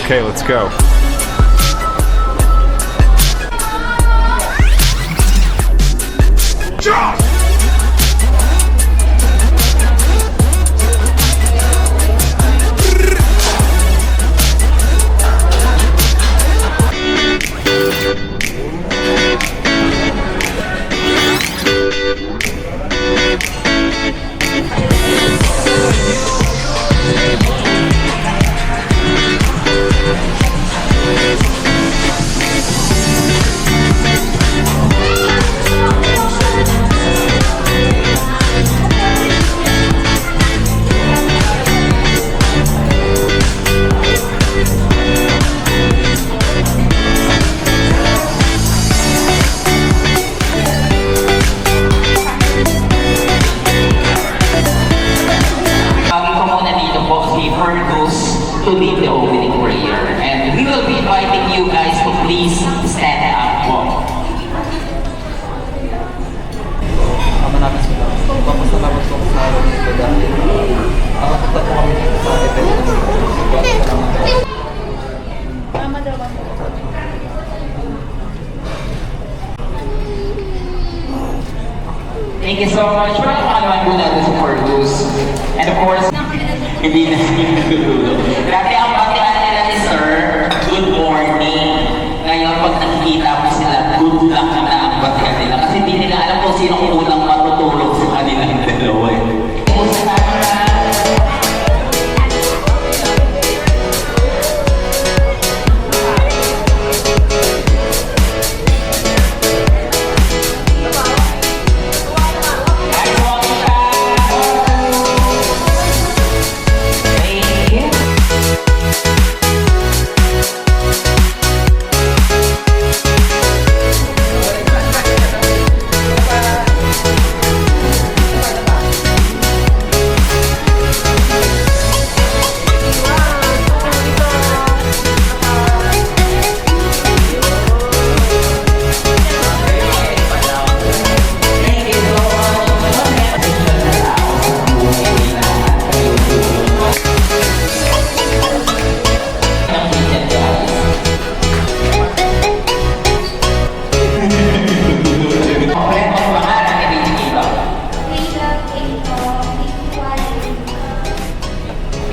Okay, let's go. To lead the opening prayer, and we will be inviting you guys to please stand up po. Tama natin sila. Papasalamat po sa araw nito dahil nakapunta po kami dito sa event. Tama daw ba? Thank you so much. Pakalaman po natin sa Fergus. And of course, hindi na siniguro. Dati ang batian nila ni Sir, good morning. Ngayon, pag nakikita mo sila, good luck na ang batian nila. Kasi hindi nila alam kung sino unang matutulog sa kanilang dalawa.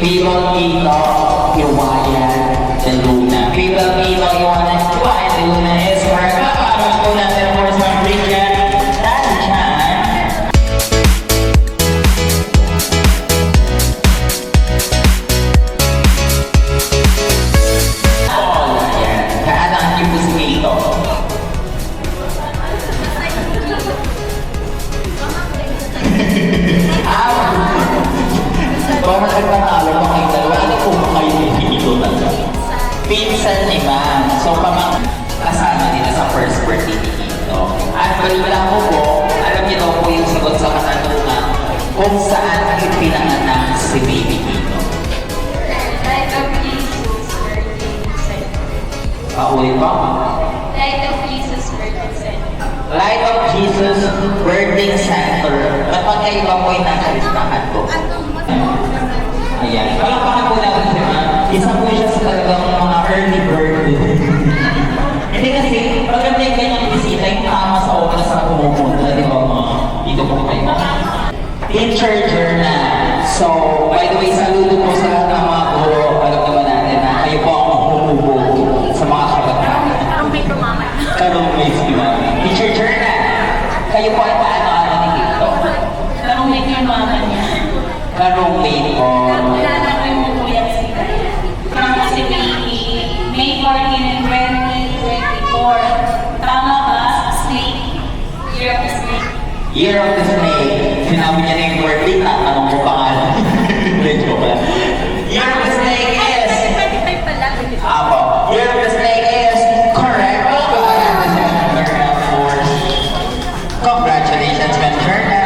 People Iwayan and Luna. People Iwayan and Luna is correct. Kapag po natin ang first one, Bridget. That's Chan. Oh, yan. Kaanang niyo po si Kito. Parang nagpatalo pa kayo dalawa. Ano po ba kayo dito talaga? Pinsan ni Ma'am. So, kasama nila sa first birthday ni Kito. At balita ko po, alam niyo daw po yung sagot sa katanungan kung saan ipinanganak si Baby Kito. Light of Jesus Virgin Center. Paulit pa? Light of Jesus Virgin Center. Light of Jesus Birthing Center. At magkaiba po yung nakalistahan ko. Ayan. Palakpakan po natin siya. Isa po siya sa talagang mga early bird. Hindi kasi, maganda yung ganyang bisita, yung tama sa oras na pumupunta. Di ba mga dito po kayo? Teacher journal. So, by the way, saludo po sa lahat ng mga guro. Alam naman natin na kayo po ang humubog sa mga kabataan. Karumay ko mama. Karumay si Mami. Teacher journal. Kayo po ay paano-ano ni Kito? Karumay ko yung mama niya. Karumay po. Kilala ko yung kuya sila. From si May 14 and 2024. Tama ba? Snake. Year of the Snake. Year of the Snake. Sinabi niya na yung birthday, tatanong ko pangalan. Medyo pala. Year of the Snake is... Apo. Year of the Snake is correct. Congratulations, Venturna!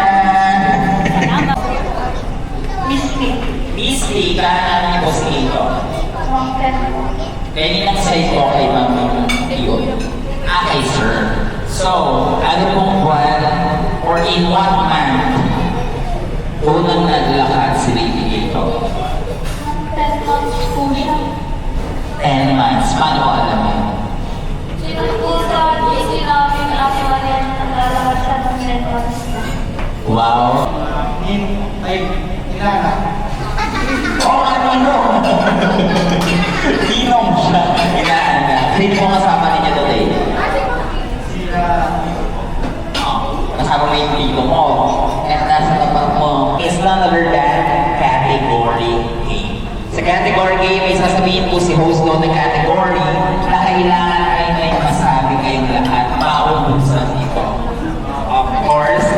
Misty, kanan niyo po si Kito. Kaninang side po kay Mami yun? Kay Sir. So, ano pong buwan or in what month unang naglakad si Baby Kito? 10 months po siya. 10 10 months. Paano mo alam yun? Sino po sa GC namin actually naglalakad siya ng 10 months. Wow. Inana. Oo, ano? Tinong siya. Inaanda. Sino mo kasama ninyo today? Sila. Kasama mo yung tito mo. At nasa tapat mo. Is none other than category A. Sa category A, may sasabihin po si host doon ng category na kailangan ay may masabi kayong lahat bago sa dito. Of course,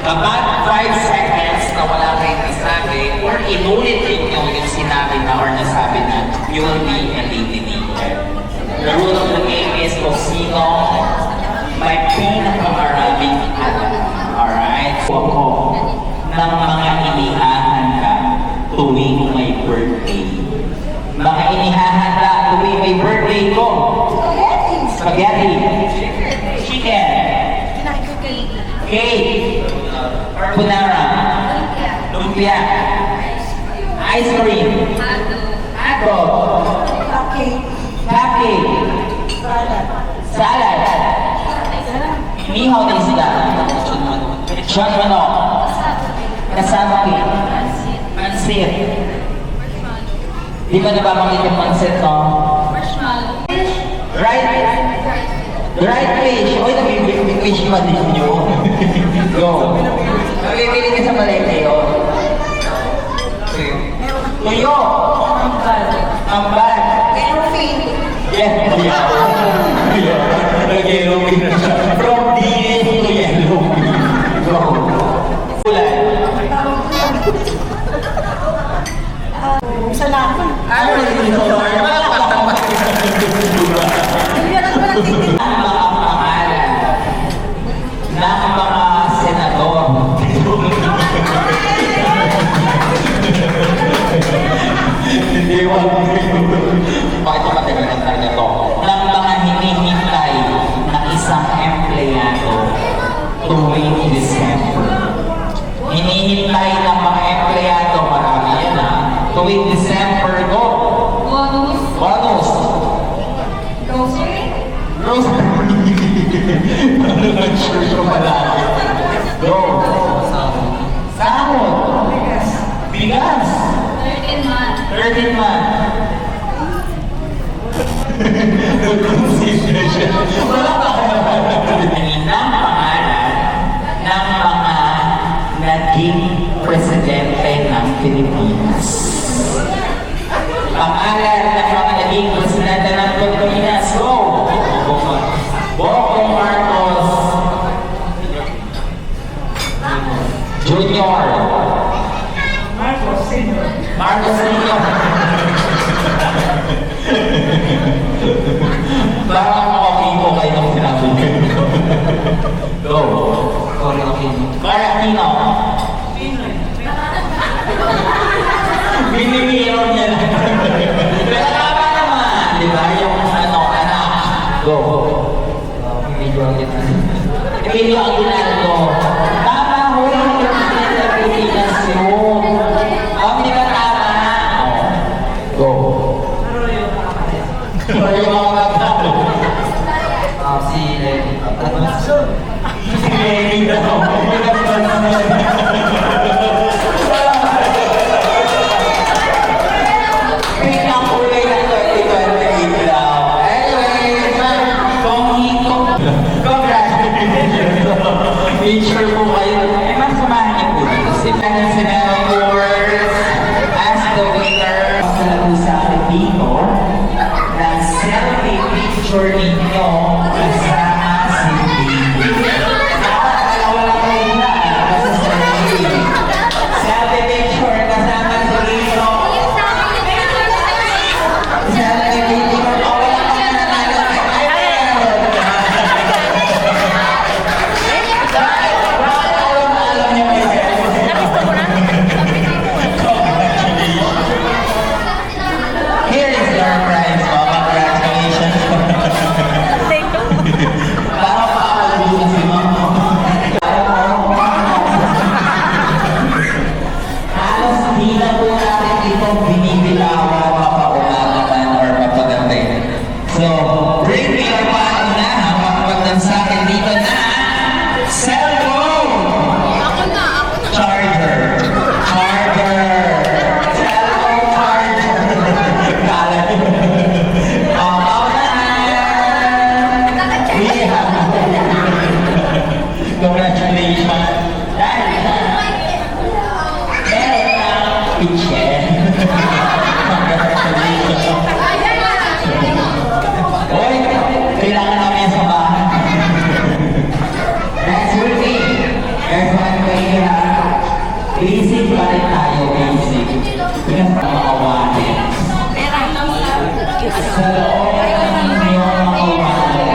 kapag 5 seconds na wala kayong nasabi or inulit ninyo yung sinabi na or nasabi na, you will be eliminated. The rule of the game is kung sino may pinakamaraming alam. Alright? So ako, ng mga inihahan ka tuwing may birthday. Mga inihahan ka tuwing may birthday ko. Spaghetti. Chicken. Cake. Carbonara. Lumpia. Ice cream. Hotdog. Cupcake. Salad. Inihaw na isda. Lechon manok. Kasama cake. Pansit. Di ba nababanggit yung pansit, no? Dried fish. Uy, nabibig fish pa din nyo. Go. Nabibili ka sa malete, oh. Tuyo. Ambal. Yes, yeah. Nag-yellow na siya. From DS to yellow. Go. Kulay. Salamat. Ano rin ito? Wala ka tang ang mga pangalan ng mga senador. Hindi mo. Bakit ko matagal ng talaga to? Ng mga hinihintay ng isang empleyado tuwing December. Hinihintay ng mga empleyado, marami yan ha. Tuwing December, go! Bonus! Grocery? Grocery! Ano lang sure ko malaki? Go! Sahod! Bigas! 13 months. 13 months! Nag-consider siya. Wala pa kayo ng pangalan ng mga naging presidente ng Pilipinas. Pangalan ng mga naging presidente ng Pilipinas. Go! Bongbong Marcos Junior. Marcos Senior. Parang okay po kayo nung sinabi niyo. Go. Sorry, okay. Kaya Aquino. Binibiro niya lang. Pero tama naman. Di ba? Yung ano, anak. Go. Medyo ang gitna. Emilio Aguinaldo. Tama ho yung presidente ng Pilipinas yun. Di ba tama? Go. Pero yung mga bata. Si Lenny. Si Lenny daw. Pinang kulay ng 2028 daw. Anyway, kung hiko. Congratulations. Picture po kayo. Eh, ma'am, samahan niyo po dito sila. Senators, as the winner, sa sa akin dito, ng selfie picture ninyo kasama si Baby. Wala kayo na. Basta selfie. Selfie picture kasama si Baby. Selfie picture. Oh, wala ka na nanalo. Alam niyo may selfie. Here is your prize, oh. Congratulations. sa loob ng inyong mga umaga.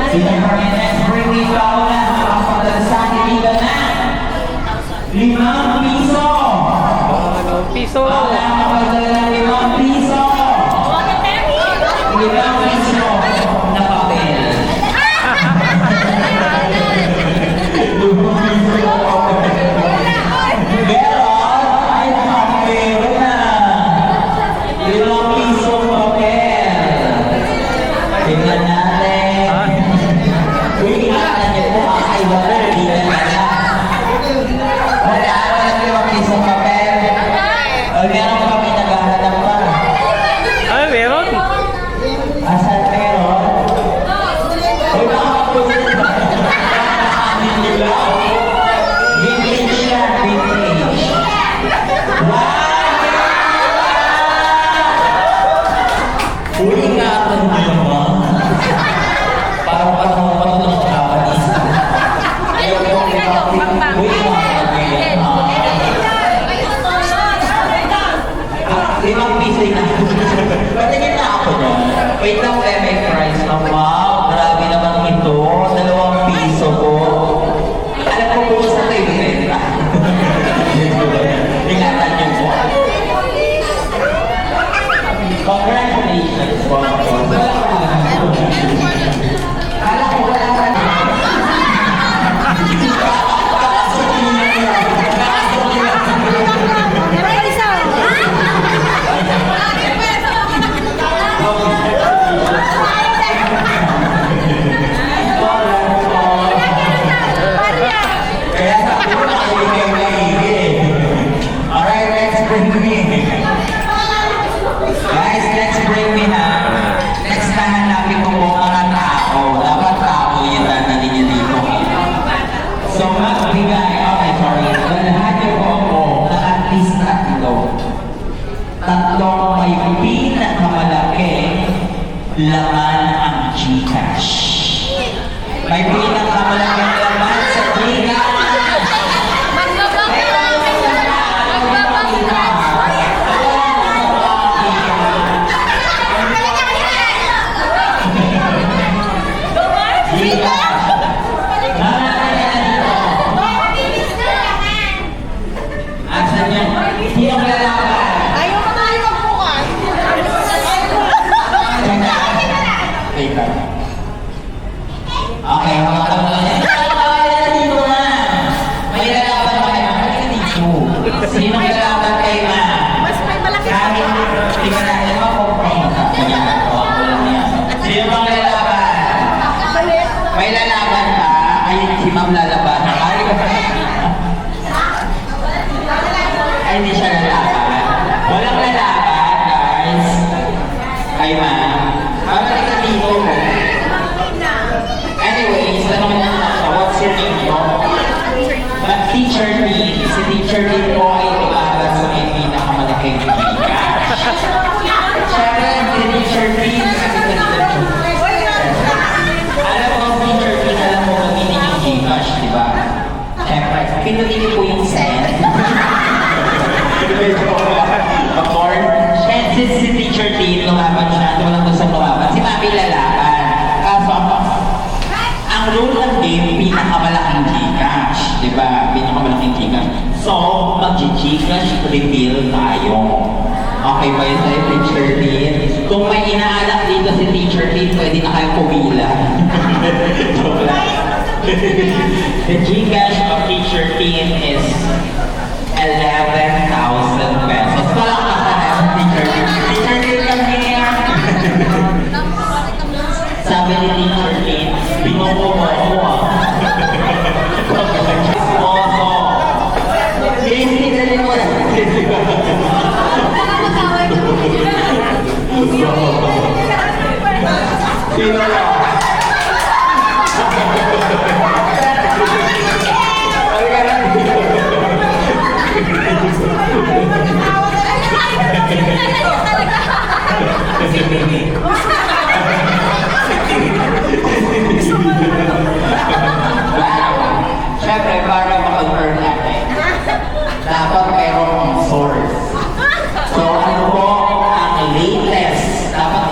Sino pa rin next bring me Paula, makapadalasan nila na 5 piso. Piso! Paula, makapadala ng 5 piso. 5 piso na papel. 5 piso na papel. Meron? Ay, meron na. 5 piso papel. Tingnan natin. Uy, ingatan niyo po, kakaiba na, hindi na pala. Wala, wala 5 piso papel. Meron kami naghahanap pa. Ay, meron? Asan meron? Uy, makakapusin ba? Nakakanin nila. Vintage yan, vintage. Wow! Uy, ingatan niyo naman. Parang ng Japanese. Ayaw ko yung uy, ingatan niyo yan. 5 piso na. Patingin na ako niya. Wait lang, may price na. Wow, grabe naman ito. 2 piso po. Alam ko po sa tayo benta. Ingatan niyo po. Congratulations po. Kala ko wala ka na. Kaya sa po na kayo kayo maigi. Alright, let's bring me. Guys, let's bring me na. Next na hanapin ko po mga tao. Dapat tao yung dadali niya dito. So, magbigay. Okay, sorry. Lahat niyo po ako na at least 3. Tatlong may pinakamalaki laman ang Gcash. May pinakamalaki laman sa Gcash. Asan yan? Sinong lalaban? Ayaw mo tayo magbukas. Wait lang. Okay, mga tanong yan. Dito na. May lalaban ba kayo? Halika dito. Sinong lalaban kayo na? Mas may malaki Kahit tingnan natin mo kung paano ka. Kanya, gawa ko lang yan. Sino bang lalaban? May lalaban ka? Ayun si Ma'am lalaban. Ay, ay, hindi siya lalaban. Walang lalaban, guys. Ay, ma'am. Babalik ka dito. Anyways, tanongin natin na siya. What's your name po? Teacher Dean. Si Teacher Dean po ay umaral sa may pinakamalaking Gcash. Siyempre, si Teacher Dean, kasi kanina alam mo, Teacher Dean, alam mo gamitin yung Gcash, di ba? Siyempre, pinutin po yung send. And since si Teacher Dean, lumaban siya, walang gusto lumaban, si Mami lalaban. Kaso, ang rule ng game, pinakamalaking Gcash. Di ba? Pinakamalaking Gcash. So, mag-Gcash reveal tayo. Okay ba yun sa'yo, Teacher Dean? Kung may inaalak dito si Teacher Dean, pwede na kayo pumila. Joke lang. The Gcash of Teacher Dean is 11,000 pesos. Palakpakan na yung Teacher Dean. Teacher Dean kami niya. Sabi ni Teacher Dean, binuko mo ako ah. Oso. Casey, dali mo na. Sino lang? Siyempre, para maka-earn natin, dapat mayroong source. So, ano po ang latest? Dapat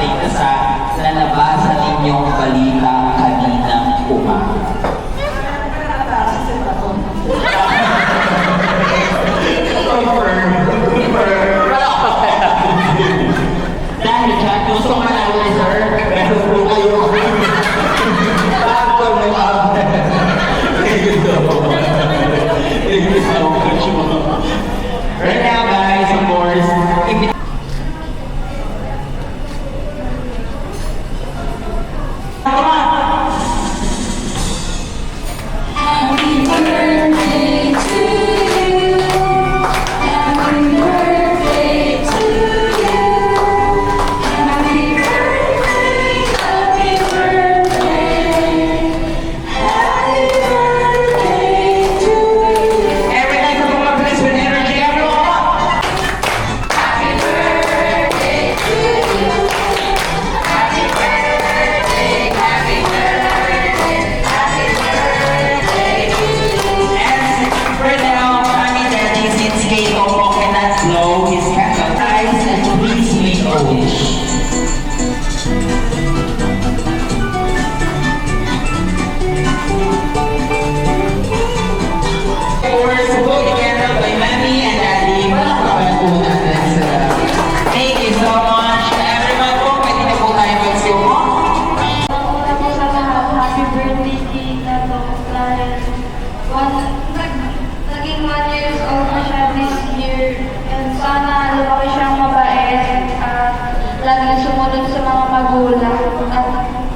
sumunod sa mga magulang at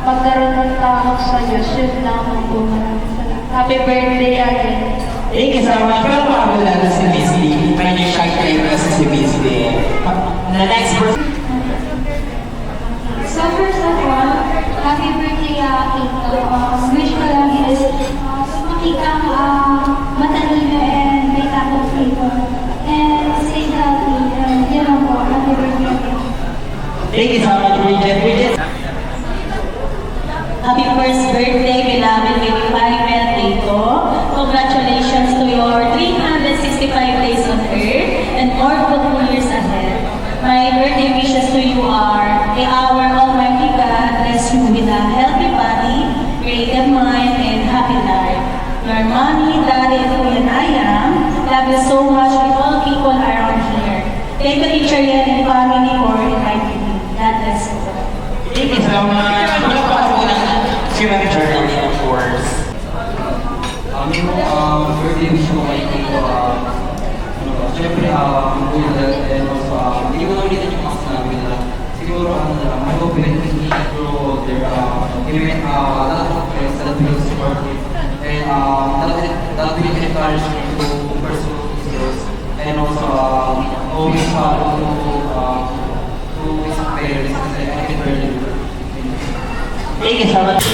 magkaroon ng takot sa Diyos. Yun lang ang maraming salamat. Happy birthday again. Thank you so much. Pero bago natin si Miss Lee, may shy time kasi si Miss Lee. The next person. So first of all, happy birthday wish ko lang is sumaki kang matalino and may takot dito. And stay healthy. And yun lang po, happy birthday again. Thank you so much, Bridget. Bridget. Happy first birthday, beloved baby Maribel Tito. Congratulations to your 365 days on earth and more fruitful years ahead. My birthday wishes to you are, may our Almighty God bless you with a healthy body, creative mind, and happy life. Your mommy, daddy, and Kuya Ayam love you so much with all people around here. Thank you, Teacher Yan and family for inviting me. God bless you. Thank you so much. Palakpakan po ng si Ma'am Journey, of course. Birthday wish ko kay Tito, syempre, and also, hindi ko na ulitin yung mga sinabi nila. Siguro, I hope we can grow their, giving a lot of friends that will support it. And that will encourage me to pursue skills. And also, always to his parents, kasi I can barely do it. Thank you so much.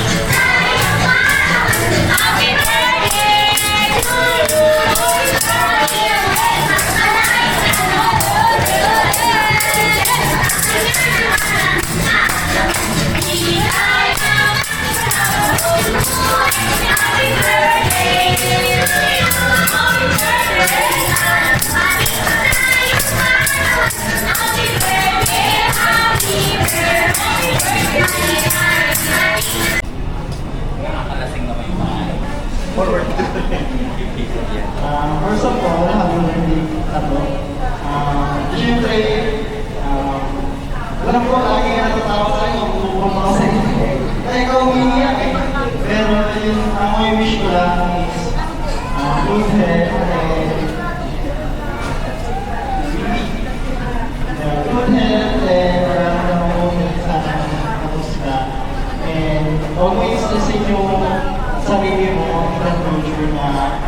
Nakakalasing naman yung mga forward. First of all, happy birthday ako. Siyempre, alam ko lagi nga natatawa tayo kung bumubang ako sa inyo. Kaya ikaw umiiyak eh. Pero yung may wish ko lang is good health and good health and maraming namumulong sana tapos ka. And always listen yung sarili mo, ang culture na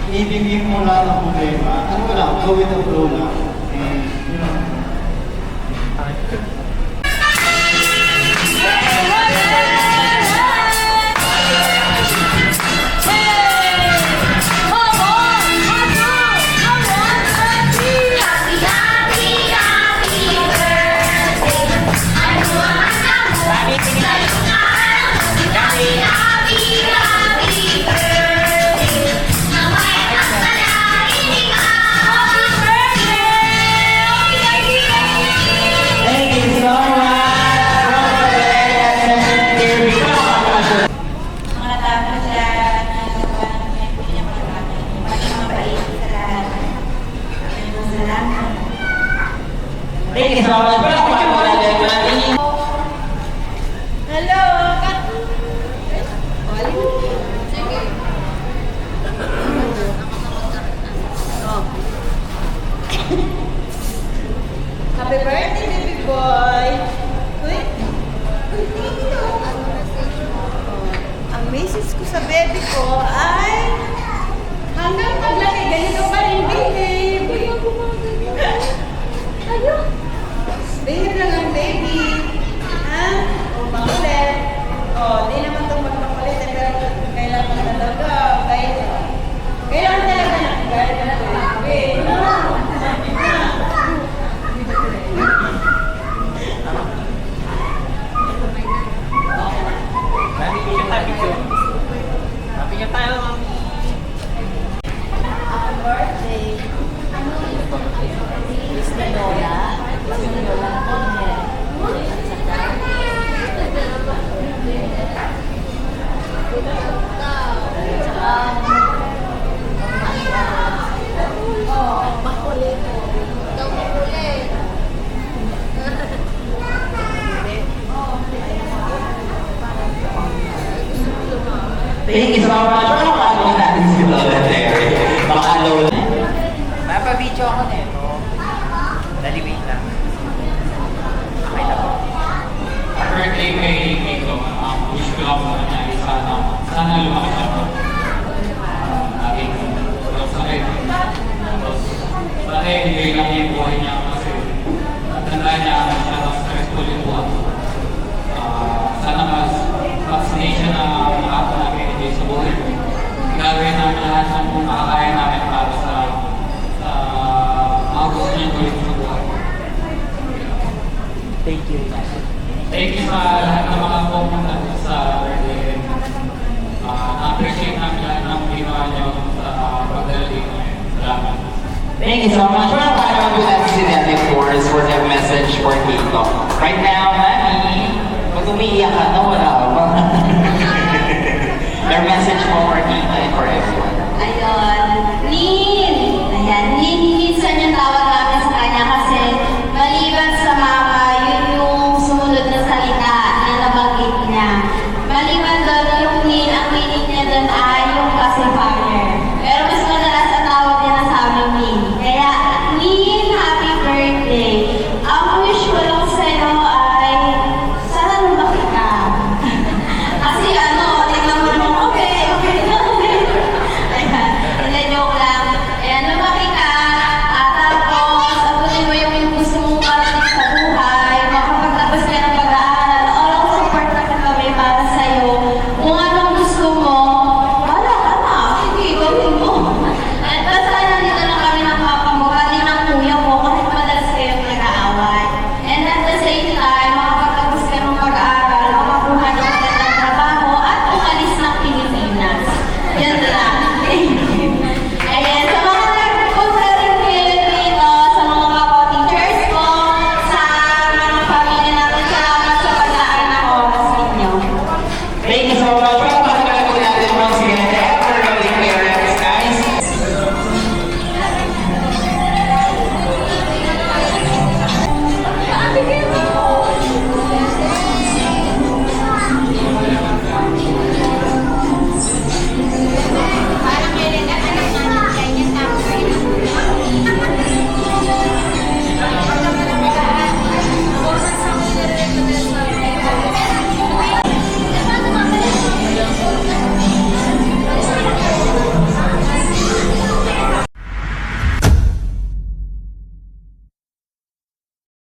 ibigay mo lahat ng problema. Ano mo lang, go with the flow lang. And, yun lang. Mga natapos dyan, hindi niya maging mabait sa lahat. Salamat. Thank you so much. Palakpakan po natin. Hello! Happy birthday, baby boy! Uy! Ang message ko sa baby ko ay hanggang paglaki, ganito pa rin, babe! Behave lang ang baby. Ha? O, makulit. O, di naman itong magpakulit. Pero kailangan talaga. Kailangan talaga na. Kailangan talaga. Happy birthday. Miss Lola. Lola Conjer. Makulit. Daw makulit. Thank you so much. Palakpakan po natin si Lola Terry. Baka Lola. Napabidyo ako nito. Dali, wait lang. Okay na po. Thank you sa lahat ng mga pumunta sa birthday. Na-appreciate namin lahat ng ginawa niyo sa pagdala dito. Salamat. Thank you so much. Well, I want to ask si Daddy Force for the message for Kiko. Right now, Mami, pag umiiyak ka na, wala ba? Their message mo for Kiko and for everyone. Ayun. Nin! Ayan, Nin, minsan yung tawag